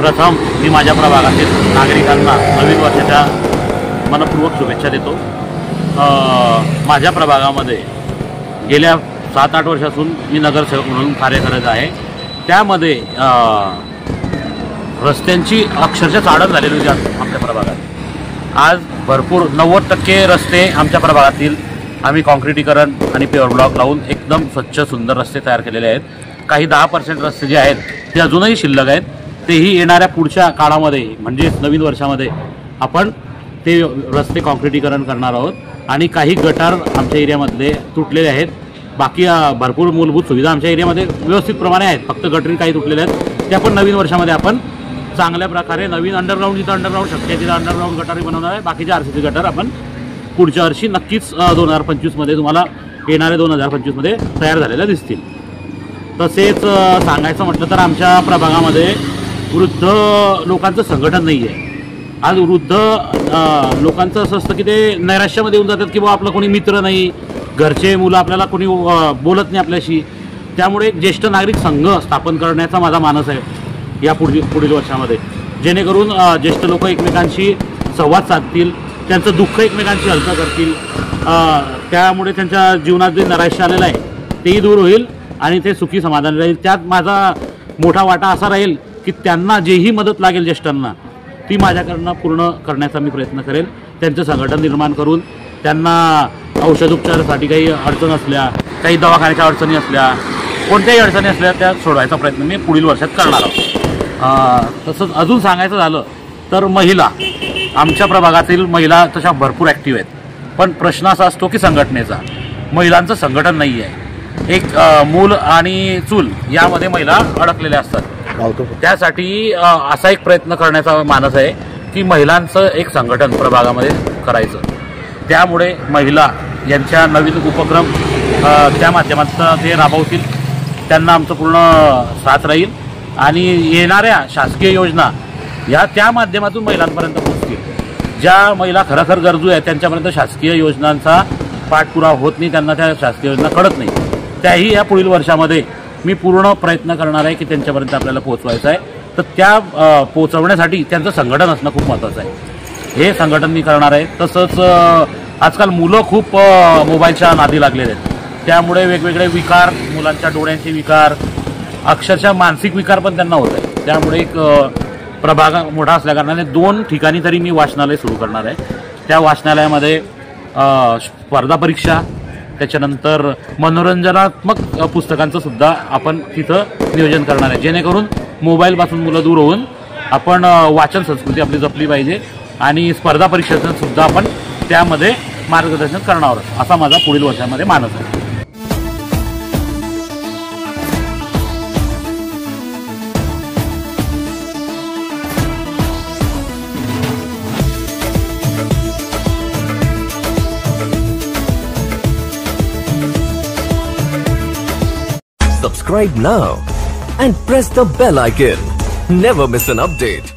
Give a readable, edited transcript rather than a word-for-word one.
प्रथम मी माझ्या प्रभागातील नागरिकांना नवीन वर्षाच्या मनपूर्वक शुभेच्छा देतो। माझ्या प्रभागामध्ये गेल्या 7-8 वर्षापासून मी नगरसेवक म्हणून कार्य करत आहे। त्यामध्ये रस्त्यांची अक्षरशः चाळण झालेली होती आमच्या प्रभागात। आज भरपूर 90% रस्ते आमच्या प्रभागातील आम्ही कॉन्क्रिटीकरण आणि पेवर ब्लॉक लावून एकदम स्वच्छ सुंदर रस्ते तयार केलेले आहेत। काही 10% रस्ते जे आहेत ते अजूनही शिल्लक आहेत, तेही येणाऱ्या पुढच्या काळामध्ये म्हणजे नवीन वर्षामध्ये आपण ते रस्ते कॉन्क्रिटीकरण करणार आहोत। आणि काही गटार आमच्या एरियामधले तुटलेले आहेत, बाकी भरपूर मूलभूत सुविधा आमच्या एरियामध्ये व्यवस्थित प्रमाणे आहेत, फक्त गटरी काही तुटलेले आहेत। ते आपण नवीन वर्षामध्ये आपण चांगल्या प्रकारे नवीन अंडरग्राऊंड जिथं अंडरग्राऊंड शक्य आहे तिथं अंडरग्राऊंड गटारी बनवणार आहे। बाकीचे आरसीसी गटार आपण पुढच्या वर्षी नक्कीच 2025 मध्ये तुम्हाला येणाऱ्या 2025 मध्ये तयार झालेल्या दिसतील। तसेच सांगायचं म्हटलं तर आमच्या प्रभागामध्ये वृद्ध लोकांचं संघटन नाही आहे। आज वृद्ध लोकांचं असं असतं की ते नैराश्यामध्ये येऊन जातात की बाबा आपला कोणी मित्र नाही, घरचे मुलं आपल्याला कोणी बोलत नाही आपल्याशी। त्यामुळे ज्येष्ठ नागरिक संघ स्थापन करण्याचा माझा मानस आहे या पुढील वर्षामध्ये, जेणेकरून ज्येष्ठ लोक एकमेकांशी संवाद साधतील, त्यांचं दुःख एकमेकांशी हलकं करतील, त्यामुळे त्यांच्या जीवनात जे नैराश्य आलेलं आहे तेही दूर होईल आणि ते सुखी समाधान राहील। त्यात माझा मोठा वाटा असा राहील की त्यांना जेही मदत लागेल ज्येष्ठांना ती माझ्याकडनं पूर्ण करण्याचा मी प्रयत्न करेल। त्यांचं संघटन निर्माण करून त्यांना औषधोपचारासाठी काही अडचण असल्या, काही दवाखान्याच्या अडचणी असल्या, कोणत्याही अडचणी असल्या त्या सोडवायचा प्रयत्न मी पुढील वर्षात करणार आहोत। तसंच अजून सांगायचं झालं तर महिला, आमच्या प्रभागातील महिला तशा भरपूर ॲक्टिव्ह आहेत, पण प्रश्न असा असतो की संघटनेचा, महिलांचं संघटन नाही आहे। एक मूल आणि चूल यामध्ये महिला अडकलेल्या असतात। त्यासाठी असा एक प्रयत्न करण्याचा मानस आहे की महिलांचं एक संघटन प्रभागामध्ये करायचं। त्यामुळे महिला यांच्या नवीन उपक्रम त्या माध्यमातून ते राबवतील, त्यांना आमचं पूर्ण साथ राहील आणि येणाऱ्या शासकीय योजना या त्या माध्यमातून महिलांपर्यंत पोहोचतील। ज्या महिला खरोखर गरजू आहेत त्यांच्यापर्यंत शासकीय योजनांचा पाठपुरावा होत नाही, त्यांना त्या शासकीय योजना कळत नाही, त्याही या पुढील वर्षामध्ये मी पूर्ण प्रयत्न करणार आहे की त्यांच्यापर्यंत आपल्याला पोहोचवायचं आहे। तर त्या पोहोचवण्यासाठी त्यांचं संघटन असणं खूप महत्त्वाचं आहे, हे संघटन मी करणार आहे। तसंच आजकाल मुलं खूप मोबाईलच्या नादी लागलेले आहेत, त्यामुळे वेगवेगळे विकार, मुलांच्या डोळ्यांचे विकार, अक्षरशः मानसिक विकार पण त्यांना होत आहे। त्यामुळे एक प्रभाग मोठा असल्याकारणाने 2 ठिकाणी तरी मी वाचनालय सुरू करणार आहे। त्या वाचनालयामध्ये स्पर्धा परीक्षा, त्याच्यानंतर मनोरंजनात्मक पुस्तकांचं सुद्धा आपण तिथं नियोजन करणार आहे, जेणेकरून मोबाईलपासून मुलं दूर होऊन आपण वाचन संस्कृती आपली जपली पाहिजे आणि स्पर्धा परीक्षेचं सुद्धा आपण त्यामध्ये मार्गदर्शन करणार आहोत, असा माझा पुढील वर्षामध्ये मानस आहे। Subscribe now and press the bell icon. Never miss an update.